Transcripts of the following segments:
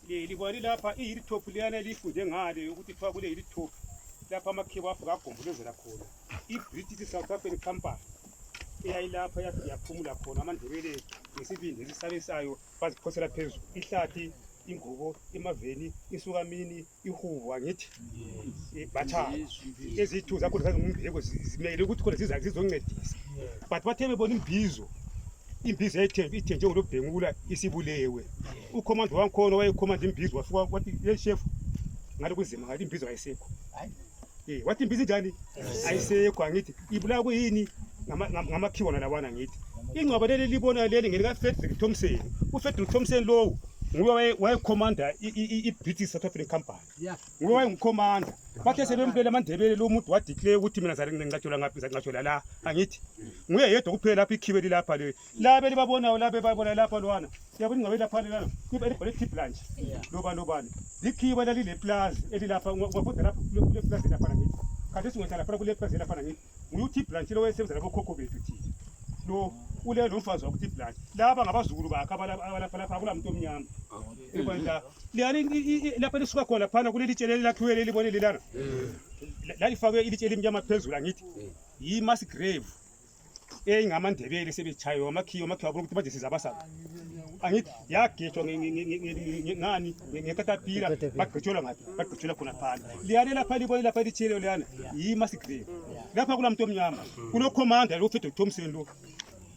libona lapha i-hilltop liyana lifunde ngale ukuthi kuthiwa kule hilltop lapha amakhiwa afika agombolozela khona i-British South African Company eyayilapha yaphumula khona amandebele ngesibindi esisabisayo baziphosela phezulu ihlathi ingubo imaveni isukamini ihubo angithi batha ezithu zakho zazimbeko zimele ukuthi khona zizoncedisa but bathe bebona imbizo ethe njengolobhengula isibulewe ukhomando wankhona wayekhomanda imbizo wafika wathi ye chef ngale kuzima ngale imbizo ayisekho wathi imbizo njani ayisekho angithi ibulawa kuyini ngamakhiwa lawana ngithi ingcwaba leli libona leli ngelika Frederick Thompson uFrederick Thompson lo nguye wayekhomanda i-British South African Company nguye wayengukhomanda bathe sebembele amandebele lo muntu wadeclare ukuthi mina ngicatshula ngaphi ngicatshula la angithi nguye yedwa kuphela lapha ikhiwe lapha le labe libabona labe babona lapha lwana yabona ingcwabe lapha lana kuba elibhale tip lunch lobani likhiwe lale plaza elilapha wafuda lapha kule plaza lapha ngithi kade singohlala lapha kule plaza lapha ngithi nguye tip lunch lo wayesebenza lapha khokho bethu thina lo ule lo mfazi wakuthi blood laba ngabazukulu bakhe abalapha lapha kulamuntu omnyama ibona liyani lapha lisuka khona phana kuleli tshele lakhiwe leli bone lelana la lifakwe ilitshele elimnyama phezulu angithi yi mass grave eyingamandebele sebechayo amakhiwo abona ukuthi baje siza abasana angithi yagejwa ngani ngekatapira bagqitshola ngapi bagqitshola khona phana liyani lapha libone lapha litshele liyana yi mass grave lapha kulamuntu omnyama kulo commander lo Frederick Thompson lo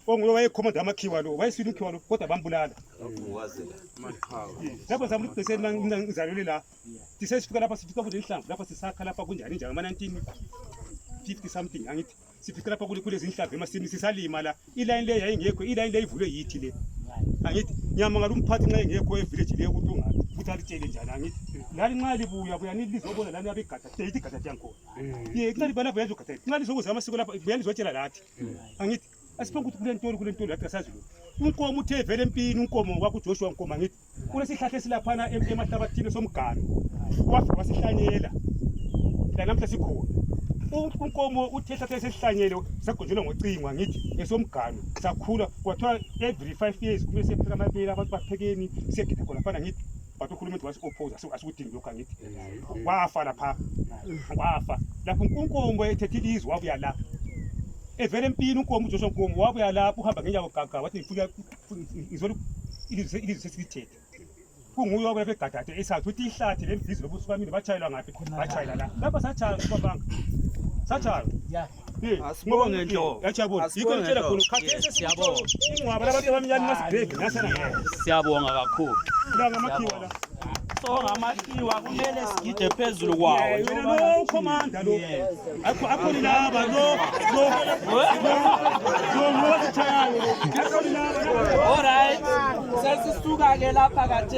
onguye wayekhomanda amakhiwa lo wayeswile ukhiwa lo kodwa bambulala lapho zamuntu besena ngizalule la sifika lapha sifika kule inhlamvu lapha sisakha lapha kunjani njalo ama 1950 something angithi sifika lapha kule zinhlamvu emasini sisalima la iline le yayingekho iline le ivulwe yithi le angithi nyama ngalumphathi nxa engekho evillage le ukuthi ungathi ukuthi alitshele njani angithi lali nxa libuya buya nilizobona lani abegada date igada yankho kunxa libana buya zogada nxa lizokuza amasiko lapha buya lizotshela lathi angithi asiphanga ukuthi kule ntolo yathi asazi lo unkomo uthe vele empini unkomo wakho Joshua unkomo angithi kulesihlahla esilaphana emahlabathini somgano wafika wasihlanyela la namhla sikhona unkomo uthe ihlahla esihlanyele sagonjelwa ngocingo angithi esomgano sakhula kwathiwa every 5 years kube sepheka amabele abantu baphekeni siyagida khona phana ngithi batho khuluma wasi oppose asikudingi lokho angithi wafa lapha wafa lapho unkomo ethethe ilizwe wabuya la evele empini unkomo Joshua unkomo wabuya lapho uhamba ngenyawo gaga wathi ngifika izolo ilizwe sesithethe kunguye wabuya begadade esathi uthi ihlathi lembizo lobusukamini bachayela ngaphi bachayela la lapha sachaya kubanga sachaya asibonge nto yachabona yiko ngitshela khona khathesi siyabona ingwaba labantu abamnyama masibheke nasana siyabonga kakhulu la ngamakhiwa la so ngamakhiwa kumele sigide phezulu kwawo wena lo commander lo akho laba lo all right sesisuka ke lapha kade